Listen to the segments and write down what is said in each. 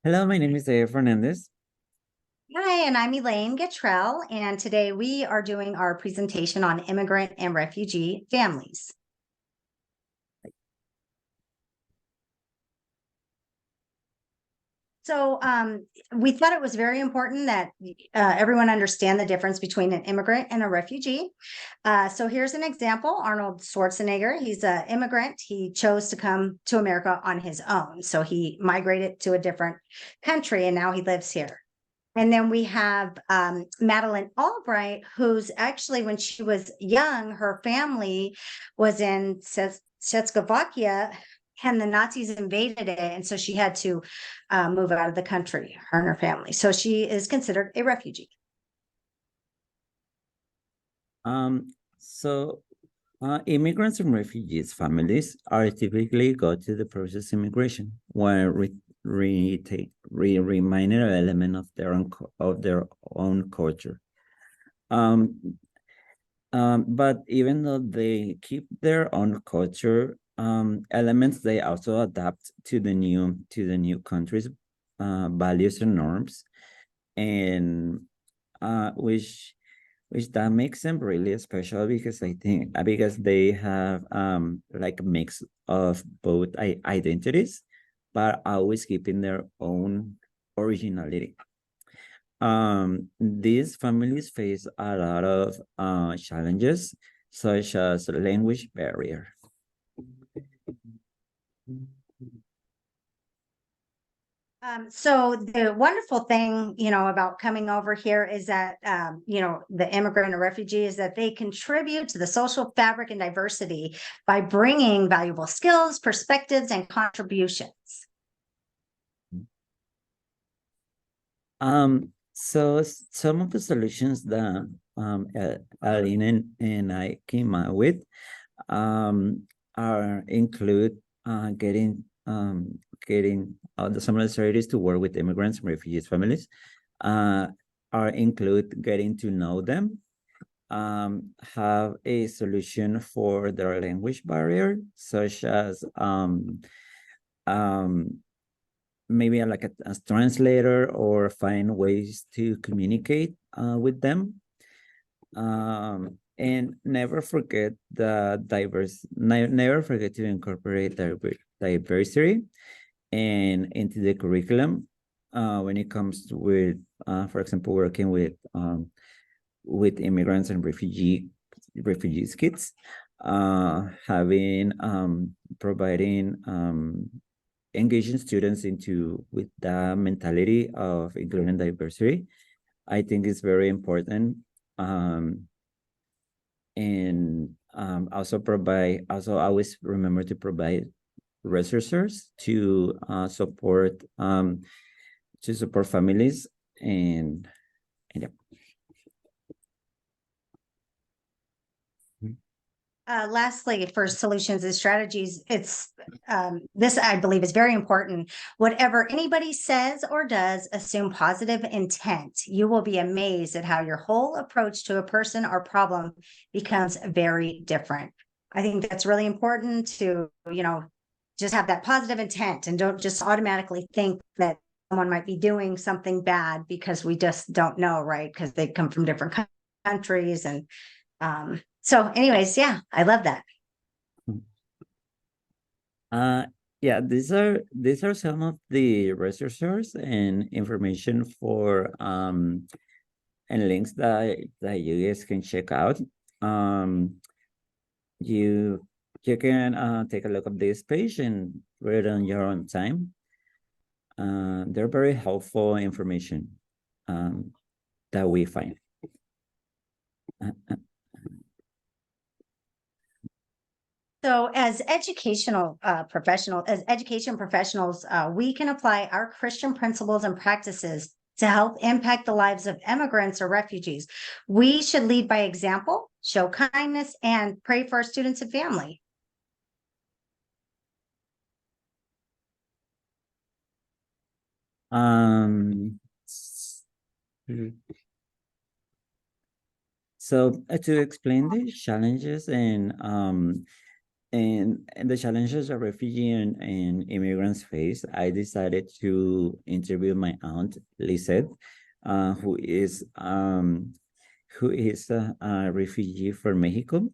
Hello, my name is Dave Fernandez. Hi, and I'm Elaine Gatrell, and today we are doing our presentation on immigrant and refugee families. So we thought it was very important that everyone understand the difference between an immigrant and a refugee. So here's an example. Arnold Schwarzenegger, he's an immigrant. He chose to come to America on his own. So he migrated to a different country and now he lives here. And then we have Madeleine Albright, who's actually, when she was young, her family was in Czechoslovakia and the Nazis invaded it. And so she had to move out of the country, her and her family. So she is considered a refugee. So immigrants and refugees families are typically go to the process immigration, where remain an element of their own culture. But even though they keep their own culture elements, they also adapt to the new country's values and norms, and which that makes them really special because I think because they have like a mix of both identities, but always keeping their own originality. These families face a lot of challenges, such as language barrier. So the wonderful thing, about coming over here is that, the immigrant or refugee is that they contribute to the social fabric and diversity by bringing valuable skills, perspectives, and contributions. So some of the solutions that Aline and I came up with are include getting the some strategies to work with immigrants and refugees families, are include getting to know them, have a solution for their language barrier, such as maybe like a translator, or find ways to communicate with them. And never forget never forget to incorporate diversity and into the curriculum when it comes to with, for example, working with immigrants and refugees kids, having providing engaging students into with the mentality of inclusion diversity, I think is very important. And also always remember to provide resources to support families, and yeah. Lastly, for solutions and strategies, it's this I believe is very important. Whatever anybody says or does, assume positive intent. You will be amazed at how your whole approach to a person or problem becomes very different. I think that's really important to, just have that positive intent and don't just automatically think that someone might be doing something bad because we just don't know, right? Because they come from different countries and so anyways, yeah, I love that. Uh, yeah, these are some of the resources and information for and links that you guys can check out. Um, you you can take a look at this page and read it on your own time. They're very helpful information that we find. So as education professionals, we can apply our Christian principles and practices to help impact the lives of immigrants or refugees. We should lead by example, show kindness, and pray for our students and family. Um, so to explain the challenges and and the challenges a refugee and immigrants face, I decided to interview my aunt, Lisette, who is a refugee from Mexico.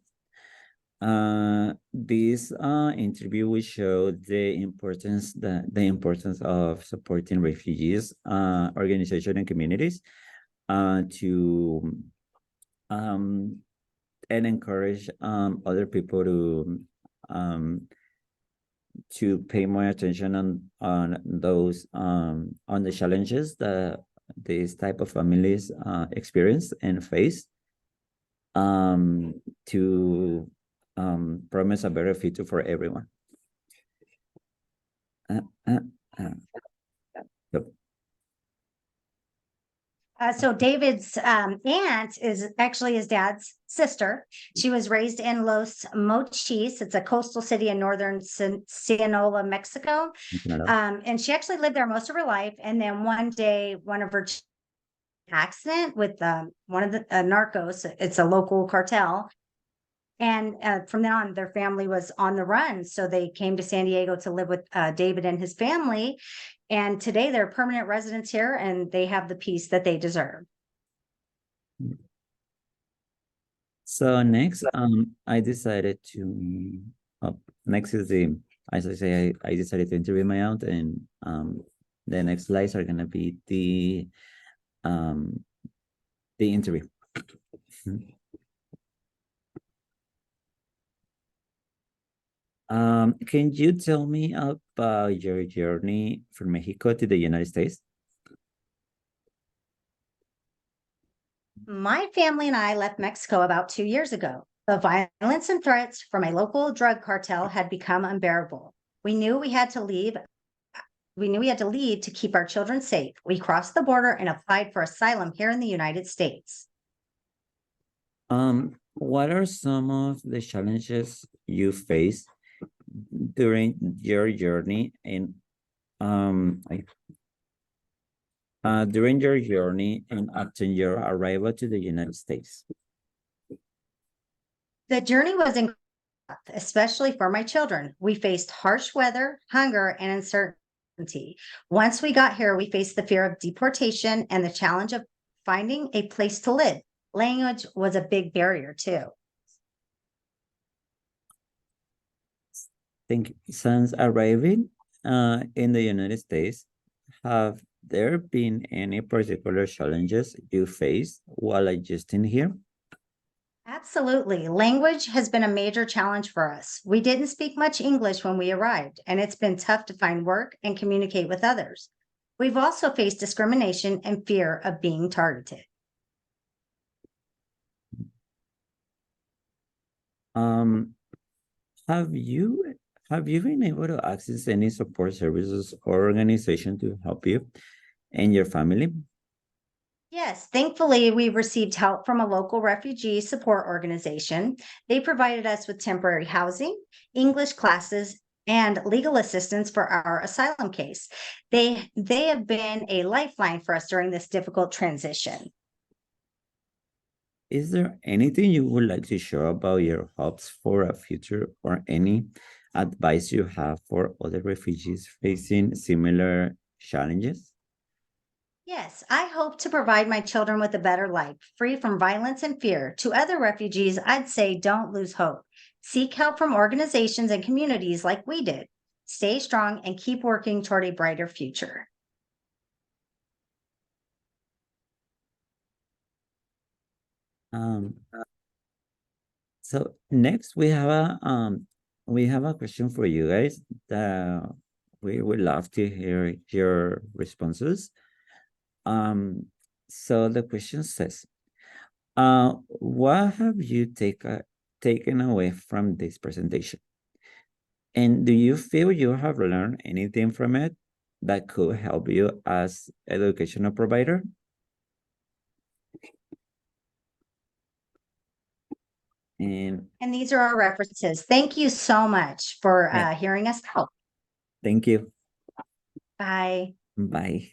This interview will show the importance of supporting refugees, organizations and communities, to um, and encourage other people to pay more attention on those on the challenges that these type of families experience and face, to promise a better future for everyone. Uh, uh, uh. Yep. So David's aunt is actually his dad's sister. She was raised in Los Mochis. It's a coastal city in northern Sinaloa, Mexico. And she actually lived there most of her life. And then one day, one of her accident with one of the narcos, it's a local cartel. And from then on, their family was on the run. So they came to San Diego to live with David and his family. And today they're permanent residents here and they have the peace that they deserve. So next, I decided to, next is as I say, I decided to interview my aunt, and the next slides are gonna be the interview. Can you tell me about your journey from Mexico to the United States? My family and I left Mexico about 2 years ago. The violence and threats from a local drug cartel had become unbearable. We knew we had to leave. We knew we had to leave to keep our children safe. We crossed the border and applied for asylum here in the United States. What are some of the challenges you faced during your journey and during your journey and after your arrival to the United States? The journey was incredible, especially for my children. We faced harsh weather, hunger, and uncertainty. Once we got here, we faced the fear of deportation and the challenge of finding a place to live. Language was a big barrier too. Since arriving in the United States, have there been any particular challenges you faced while adjusting here? Absolutely. Language has been a major challenge for us. We didn't speak much English when we arrived, and it's been tough to find work and communicate with others. We've also faced discrimination and fear of being targeted. Have you been able to access any support services or organization to help you and your family? Yes, thankfully, we received help from a local refugee support organization. They provided us with temporary housing, English classes, and legal assistance for our asylum case. They have been a lifeline for us during this difficult transition. Is there anything you would like to share about your hopes for a future or any advice you have for other refugees facing similar challenges? Yes, I hope to provide my children with a better life, free from violence and fear. To other refugees, I'd say don't lose hope. Seek help from organizations and communities like we did. Stay strong and keep working toward a brighter future. So next we have a question for you guys that we would love to hear your responses. So the question says, what have you taken away from this presentation? And do you feel you have learned anything from it that could help you as educational provider? And these are our references. Thank you so much for yeah, hearing us out. thank you. Bye. Bye.